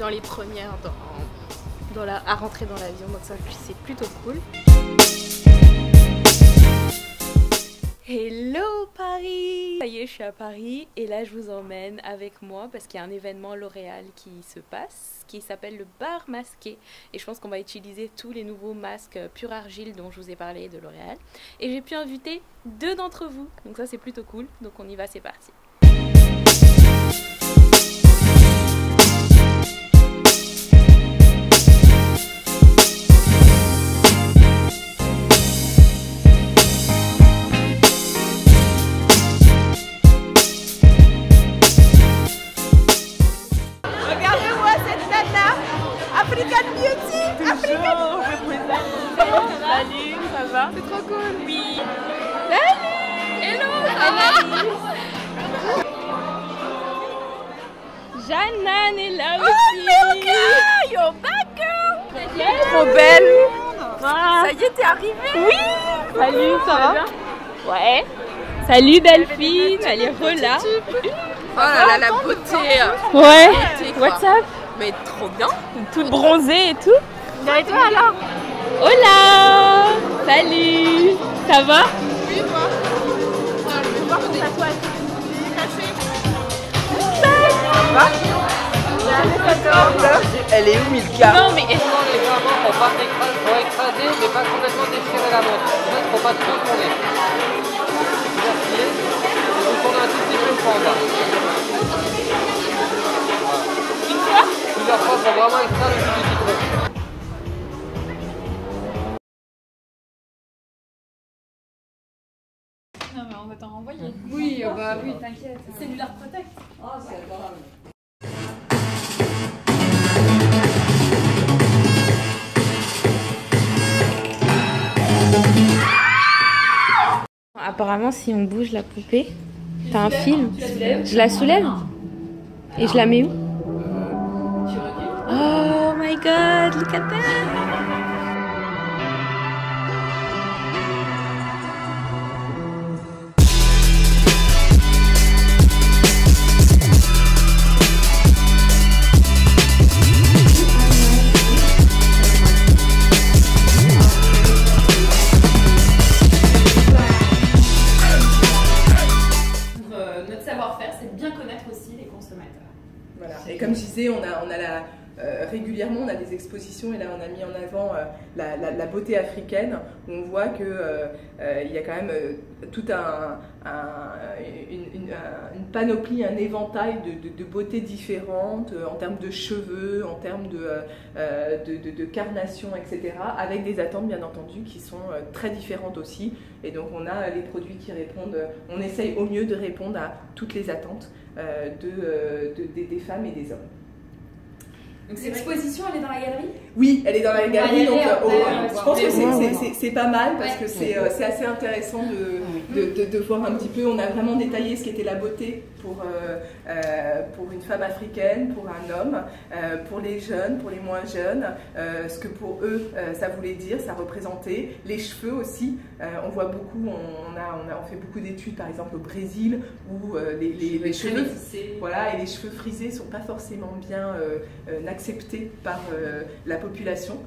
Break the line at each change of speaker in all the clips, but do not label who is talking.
dans les premières à rentrer dans l'avion, donc ça c'est plutôt cool. Hello Paris! Ça y est, je suis à Paris et là je vous emmène avec moi parce qu'il y a un événement L'Oréal qui se passe, qui s'appelle le bar masqué. Et je pense qu'on va utiliser tous les nouveaux masques pur argile dont je vous ai parlé de L'Oréal. Et j'ai pu inviter 2 d'entre vous, donc ça c'est plutôt cool. Donc on y va, c'est parti.
African Beauty, African
Salut, ça va?
C'est trop cool.
Oui.
Salut.
Hello, ça va? Jeanne est là aussi.
Oh Milka, you're back girl. Trop belle. Ça y est, t'es arrivée.
Oui. Salut, ça va? Ouais. Salut Delphine, elle est relâ.
Oh là là, la beauté.
Ouais.
Beauté,
What's up?
Mais trop bien.
Toute bronzée et tout.
Et toi alors?
Hola. Salut. Ça va?
Oui, toi. Je vais voir ton tatouage. Elle est où Milka?
Non mais...
Les diamants pour pas écraser, mais pas complètement déchirer la montre. Il ne faut pas trop tourner. Vous appuyez, vous tournez un tout petit peu le bas.
Une fois?
Plusieurs fois pour vraiment extraire le plus du citron.
Non mais on va t'en renvoyer. Oui, bah oui, t'inquiète. Cellulaire Protect.
Ah, c'est adorable.
Apparemment, si on bouge la poupée, t'as un film. Je la soulève et je la mets où? Oh my god, look at that!
Voilà. Et comme je disais, régulièrement on a des expositions et là on a mis en avant la beauté africaine où on voit que il y a quand même toute une panoplie, un éventail de beautés différentes en termes de cheveux, en termes de carnation, etc. avec des attentes bien entendu qui sont très différentes aussi. Et donc on a les produits qui répondent, on essaye au mieux de répondre à toutes les attentes des femmes et des hommes.
Donc cette exposition, elle est dans la galerie?
Oui, elle est dans la galerie, donc je pense que
ouais.
c'est pas mal parce que c'est assez intéressant de voir un petit peu. On a vraiment détaillé ce qu'était la beauté pour une femme africaine, pour un homme, pour les jeunes, pour les moins jeunes, ce que pour eux ça voulait dire, ça représentait. Les cheveux aussi, on voit beaucoup, on fait beaucoup d'études par exemple au Brésil où les cheveux, voilà, et les cheveux frisés sont pas forcément bien acceptés par la population.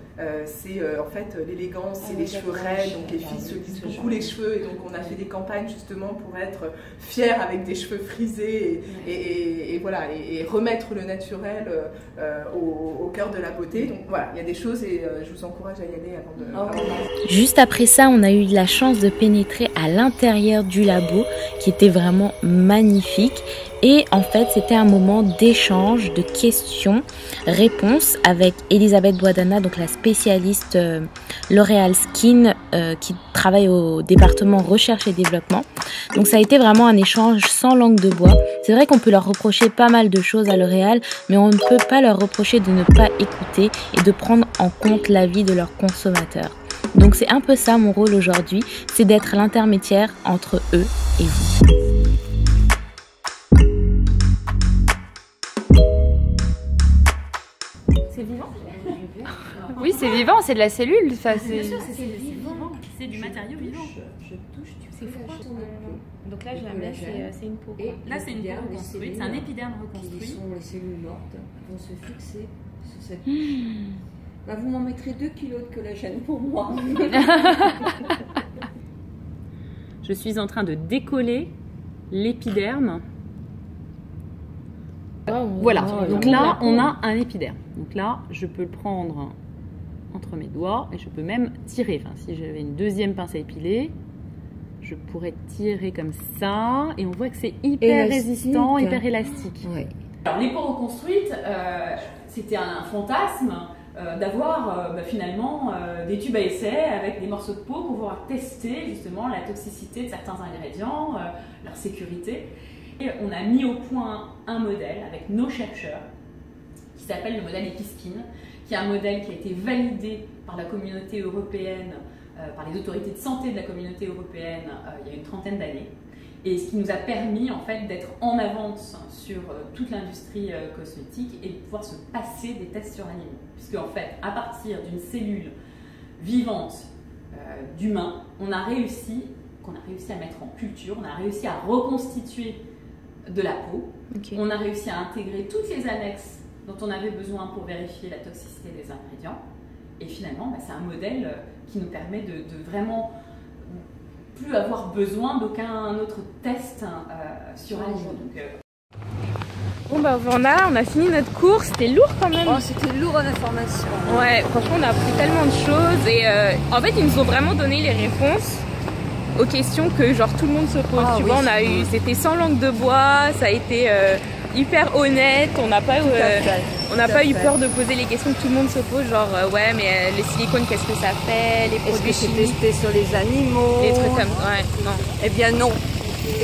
C'est en fait l'élégance, c'est les cheveux raides, donc les filles se lissent beaucoup les cheveux et donc on a fait des campagnes justement pour être fiers avec des cheveux frisés et voilà, et remettre le naturel au cœur de la beauté. Donc voilà, il y a des choses et je vous encourage à y aller avant de...
Juste après ça, on a eu la chance de pénétrer à l'intérieur du labo qui était vraiment magnifique. Et en fait, c'était un moment d'échange, de questions-réponses avec Elisabeth Boadana, donc la spécialiste L'Oréal Skin qui travaille au département recherche et développement. Donc ça a été vraiment un échange sans langue de bois. C'est vrai qu'on peut leur reprocher pas mal de choses à L'Oréal, mais on ne peut pas leur reprocher de ne pas écouter et de prendre en compte l'avis de leurs consommateurs. Donc c'est un peu ça mon rôle aujourd'hui, c'est d'être l'intermédiaire entre eux et vous.
C'est vivant? Oui, c'est vivant, c'est de la cellule. Enfin,
Bien sûr, c'est vivant, c'est du matériau vivant.
Je touche,
c'est froid. Donc là, je la mets, c'est une peau.
Là, c'est une peau reconstruite, c'est un épiderme
qui
reconstruit.
sont les cellules mortes, vont se fixer Bah, vous m'en mettrez 2 kilos de collagène pour moi.
Je suis en train de décoller l'épiderme. Voilà, donc là on a un épiderme. Donc là je peux le prendre entre mes doigts et je peux même tirer. Enfin, si j'avais une deuxième pince à épiler, je pourrais tirer comme ça et on voit que c'est hyper résistant, hyper élastique.
Ouais.
Alors les peaux reconstruites, c'était un fantasme d'avoir finalement des tubes à essai avec des morceaux de peau pour pouvoir tester justement la toxicité de certains ingrédients, leur sécurité. Et on a mis au point un modèle avec nos chercheurs qui s'appelle le modèle EpiSkin, qui est un modèle qui a été validé par la communauté européenne, par les autorités de santé de la communauté européenne il y a une trentaine d'années. Et ce qui nous a permis en fait d'être en avance sur toute l'industrie cosmétique et de pouvoir se passer des tests sur animaux. Puisque en fait, à partir d'une cellule vivante d'humain, qu'on a réussi à mettre en culture, on a réussi à reconstituer de la peau, on a réussi à intégrer toutes les annexes dont on avait besoin pour vérifier la toxicité des ingrédients. Et finalement, c'est un modèle qui nous permet de vraiment plus avoir besoin d'aucun autre test sur animaux.
Bon bah voilà, on a fini notre cours, c'était lourd quand même.
Oh, c'était lourd en information.
Ouais, franchement on a appris tellement de choses et en fait ils nous ont vraiment donné les réponses aux questions que genre tout le monde se pose. Tu vois, on a eu, c'était sans langue de bois, ça a été hyper honnête, on n'a pas eu peur de poser les questions que tout le monde se pose, genre ouais mais les silicones qu'est-ce que ça fait, les produits chimiques,
testé sur les animaux,
les trucs comme ça, ouais, non.
Eh bien non.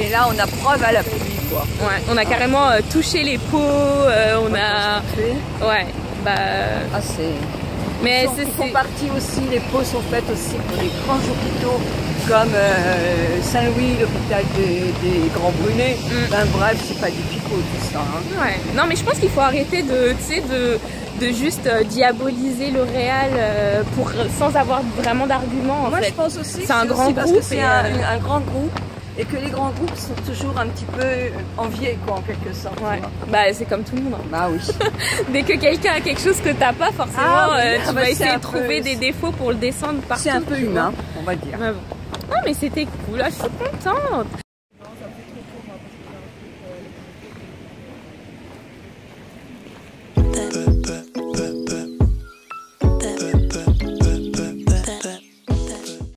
Et là on a preuve à l'appui quoi.
Ouais, on a carrément touché les peaux, on a... Ouais, bah...
Ah c'est...
Mais
ils font partie aussi, les peaux sont faites aussi pour les grands hôpitaux comme Saint-Louis, l'hôpital des Grands Brûlés. Ben, bref, c'est pas du picot tout ça. Hein.
Ouais. Non mais je pense qu'il faut arrêter de juste diaboliser L'Oréal sans avoir vraiment d'arguments.
Moi je pense aussi
c'est un grand groupe.
Parce que c'est un grand groupe. Et que les grands groupes sont toujours un petit peu enviés, quoi, en quelque sorte.
Ouais. Bah, c'est comme tout le monde. Hein.
Bah oui.
Dès que quelqu'un a quelque chose que t'as pas, forcément, tu vas essayer de trouver des défauts pour le descendre partout.
C'est un peu humain, on va dire.
Ouais, bon. Non, mais c'était cool, là, je suis contente.